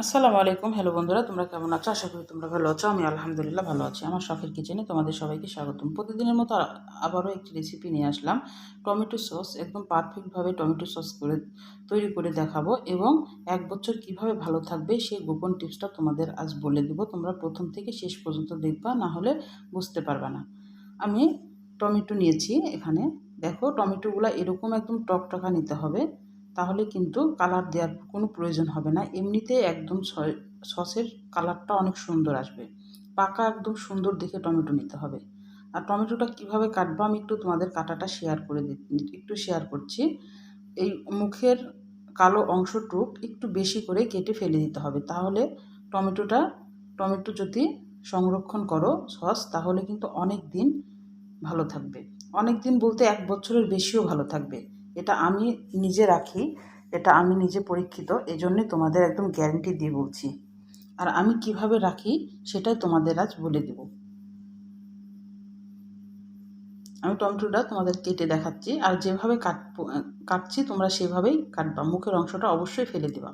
আসসালামু আলাইকুম। হ্যালো বন্ধুরা, তোমরা কেমন আছো? আশা করি তোমরা ভালো আছো। আমি আলহামদুলিল্লাহ ভালো আছি। আমার শখের কিচেনে তোমাদের সবাইকে স্বাগতম। প্রতিদিনের মতো আবারও একটি রেসিপি নিয়ে আসলাম। টমেটো সস একদম পারফেক্টভাবে টমেটো সস তৈরি করে দেখাবো এবং 1 বছর কিভাবে ভালো থাকবে সেই গোপন টিপসটা তোমাদের আজ বলে দিব। তোমরা প্রথম থেকে শেষ পর্যন্ত দেখবা, না হলে বুঝতে পারবা না। আমি টমেটো নিয়েছি এখানে। দেখো, টমেটোগুলো এরকম একদম টকটকা নিতে হবে, তাহলে কিন্তু কালার দেওয়ার কোনো প্রয়োজন হবে না। এমনিতেই একদম সসের কালারটা অনেক সুন্দর আসবে। পাকা একদম সুন্দর দেখে টমেটো নিতে হবে। আর টমেটোটা কিভাবে কাটবো আমি একটু তোমাদের কাটাটা শেয়ার করছি। এই মুখের কালো অংশটুক একটু বেশি করে কেটে ফেলে দিতে হবে, তাহলে টমেটো যদি সংরক্ষণ করো সস, তাহলে কিন্তু অনেক দিন ভালো থাকবে। অনেক দিন বলতে 1 বছরের বেশিও ভালো থাকবে। এটা আমি নিজে রাখি, এটা আমি নিজে পরীক্ষিত, এজন্যই তোমাদের একদম গ্যারান্টি দিয়ে বলছি। আর আমি কিভাবে রাখি সেটাই তোমাদের আজ বলে দেব। আমি টমেটোটা তোমাদের কেটে দেখাচ্ছি, আর যেভাবে কাটছি তোমরা সেভাবেই কাটবা। মুখের অংশটা অবশ্যই ফেলে দিবা।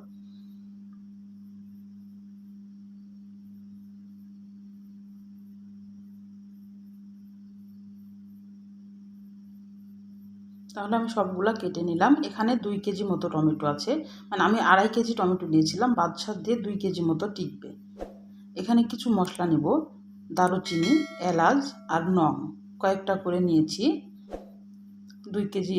তাহলে আমি সবগুলা কেটে নিলাম। এখানে 2 কেজি মতো টমেটো আছে, মানে আমি 2.5 কেজি টমেটো নিয়েছিলাম, বাদশাহ দিয়ে 2 কেজি মতো টিকবে। এখানে কিছু মশলা নিব, দারুচিনি, এলাচ আর লং কয়েকটা করে নিয়েছি 2 কেজি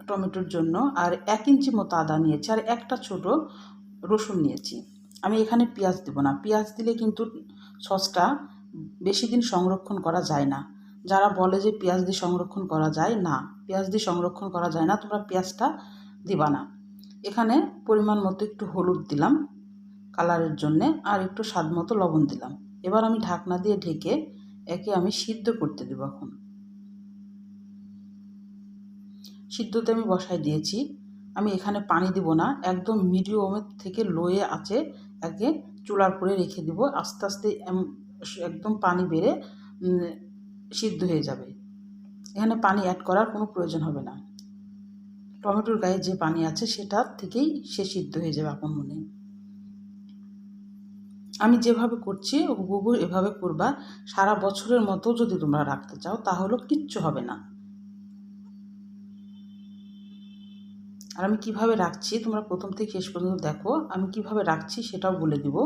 টমেটোর জন্য। আর 1 ইঞ্চি মতো আদা নিয়েছি, আর একটা ছোট রসুন নিয়েছি। আমি এখানে পেঁয়াজ দেব না, পেঁয়াজ দিলে কিন্তু সসটা বেশি দিন সংরক্ষণ করা যায় না। যারা বলে যে পেঁয়াজ দিয়ে সংরক্ষণ করা যায় না, পেঁয়াজ দিয়ে সংরক্ষণ করা যায় না, তোমরা পেঁয়াজটা দিবা না। এখানে পরিমাণ মতো একটু হলুদ দিলাম কালারের জন্যে, আর একটু স্বাদ মতো লবণ দিলাম। এবার আমি ঢাকনা দিয়ে ঢেকে একে আমি সিদ্ধ করতে দেবো। এখন সিদ্ধতে আমি বসাই দিয়েছি। আমি এখানে পানি দিব না, একদম মিডিয়ামের থেকে লোয়ে আছে একে চুলার পরে রেখে দিব। আস্তে আস্তে একদম পানি বেড়ে সিদ্ধ হয়ে যাবে। এখানে পানি অ্যাড করার কোনো প্রয়োজন হবে না। টমেটোর গায়ে যে পানি আছে সেটা থেকেই সে সিদ্ধ হয়ে যাবে আপন মনে। আমি যেভাবে করছি হুবহু এভাবে করবা। সারা বছরের মতো যদি তোমরা রাখতে চাও তাহলে কিচ্ছু হবে না। আর আমি কিভাবে রাখছি তোমরা প্রথম থেকে শেষ পর্যন্ত দেখো। আমি কিভাবে রাখছি সেটাও বলে দিব।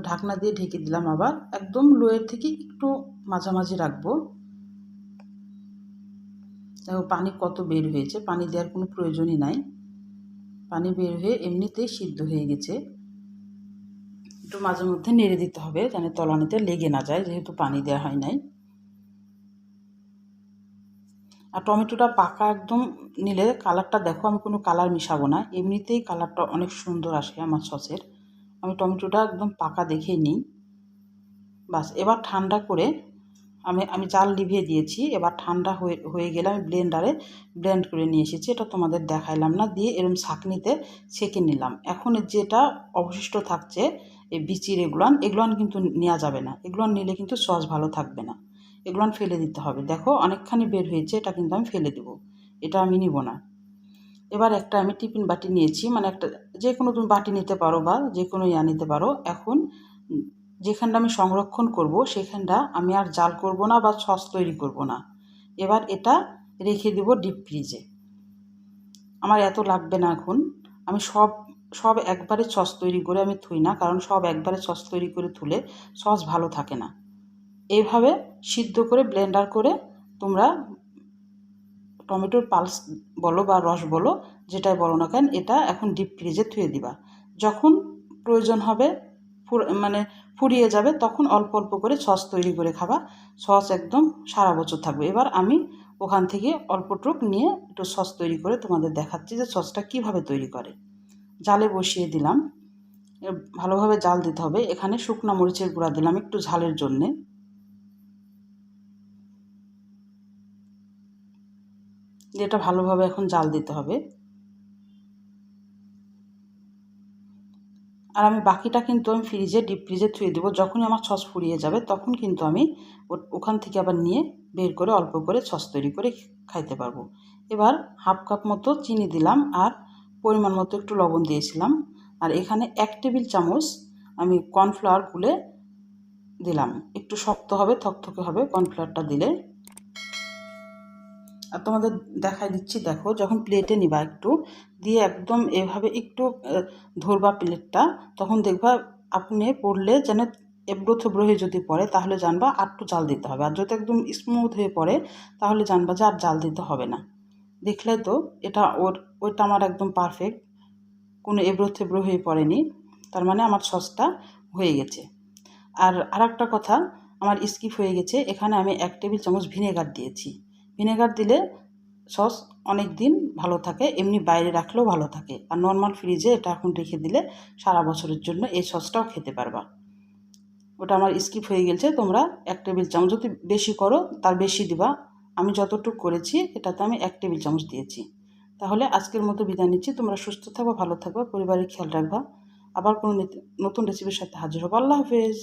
ঢাকনা দিয়ে ঢেকে দিলাম, আবার একদম লোয়ের থেকে একটু মাঝামাঝি রাখবো। দেখো পানি কত বের হয়েছে, পানি দেওয়ার কোনো প্রয়োজনই নাই। পানি বের হয়ে এমনিতেই সিদ্ধ হয়ে গেছে। একটু মাঝে মধ্যে নেড়ে দিতে হবে যেন তলানিতে লেগে না যায়, যেহেতু পানি দেওয়া হয় নাই। আর টমেটোটা পাকা একদম নিলে কালারটা দেখো, আমি কোনো কালার মিশাবো না, এমনিতেই কালারটা অনেক সুন্দর আসে আমার সসের। আমি টমেটোটা একদম পাকা দেখেই নিই। বাস, এবার ঠান্ডা করে আমি জাল নিভিয়ে দিয়েছি। এবার ঠান্ডা হয়ে গেলে আমি ব্লেন্ড করে নিয়ে এসেছি। এটা তোমাদের দেখাইলাম না, দিয়ে এরকম ছাঁকনিতে ছেঁকে নিলাম। এখন যেটা অবশিষ্ট থাকছে এই বিচির এগুলান কিন্তু নেওয়া যাবে না। এগুলান নিলে কিন্তু সস ভালো থাকবে না, এগুলান ফেলে দিতে হবে। দেখো অনেকখানি বের হয়েছে, এটা কিন্তু আমি ফেলে দেবো, এটা আমি নিব না। এবার একটা আমি টিফিন বাটি নিয়েছি, মানে একটা যে কোনো তুমি বাটি নিতে পারো বা যে কোনো নিতে পারো। এখন যেখানটা আমি সংরক্ষণ করব সেখানটা আমি আর জাল করব না বা সস তৈরি করব না। এবার এটা রেখে দেব ডিপ ফ্রিজে। আমার এত লাগবে না এখন। আমি সব একবারে সস তৈরি করে আমি থুই না, কারণ সব একবারে সস তৈরি করে তুলে সস ভালো থাকে না। এইভাবে সিদ্ধ করে ব্লেন্ডার করে তোমরা টমেটোর পালস বলো বা রস বলো, যেটাই বলো না কেন, এটা এখন ডিপ ফ্রিজে থুয়ে দিবা। যখন প্রয়োজন হবে মানে ফুরিয়ে যাবে, তখন অল্প অল্প করে সস তৈরি করে খাবা। সস একদম সারা বছর থাকবে। এবার আমি ওখান থেকে অল্প টুক নিয়ে একটু সস তৈরি করে তোমাদের দেখাচ্ছি যে সসটা কিভাবে তৈরি করে। জালে বসিয়ে দিলাম, ভালোভাবে জাল দিতে হবে। এখানে শুকনো মরিচের গুঁড়া দিলাম একটু ঝালের জন্যে। যেটা ভালোভাবে এখন জাল দিতে হবে। আর আমি বাকিটা কিন্তু আমি ডিপ ফ্রিজে থুয়ে দেবো। যখনই আমার সস ফুরিয়ে যাবে তখন কিন্তু আমি ওখান থেকে আবার নিয়ে বের করে অল্প করে সস তৈরি করে খাইতে পারবো। এবার 1/2 কাপ মতো চিনি দিলাম, আর পরিমাণ মতো একটু লবণ দিয়েছিলাম। আর এখানে 1 টেবিল চামচ আমি কর্নফ্লাওয়ার গুলে দিলাম। একটু শক্ত হবে, থকথকে হবে কর্নফ্লাওয়ারটা দিলে। আর তোমাদের দেখাই দিচ্ছি, দেখো যখন প্লেটে নিবা একটু দিয়ে একদম এভাবে একটু ধরবা প্লেটটা, তখন দেখবা আপনি পড়লে যেন এবড়ো থেবড়ো হয়ে যদি পড়ে তাহলে জানবা আর একটু জাল দিতে হবে। আর যদি একদম স্মুথ হয়ে পড়ে তাহলে জানবা যে আর জাল দিতে হবে না। দেখলে তো এটা ওইটা আমার একদম পারফেক্ট, কোনো এবড়ো থেবড়ো হয়ে পড়েনি, তার মানে আমার সসটা হয়ে গেছে। আর আরেকটা কথা আমার স্কিপ হয়ে গেছে, এখানে আমি 1 টেবিল চামচ ভিনেগার দিয়েছি। ভিনেগার দিলে সস অনেক দিন ভালো থাকে, এমনি বাইরে রাখলেও ভালো থাকে। আর নর্মাল ফ্রিজে এটা এখন রেখে দিলে সারা বছরের জন্য এই সসটাও খেতে পারবা। ওটা আমার স্কিপ হয়ে গেছে, তোমরা 1 টেবিল চামচ যদি বেশি করো তার বেশি দিবা। আমি যতটুকু করেছি এটাতে আমি 1 টেবিল চামচ দিয়েছি। তাহলে আজকের মতো বিদায় নিচ্ছি। তোমরা সুস্থ থাকো, ভালো থাকো, পরিবারের খেয়াল রাখবা। আবার কোনো নতুন রেসিপির সাথে হাজির হবো। আল্লাহ হাফেজ।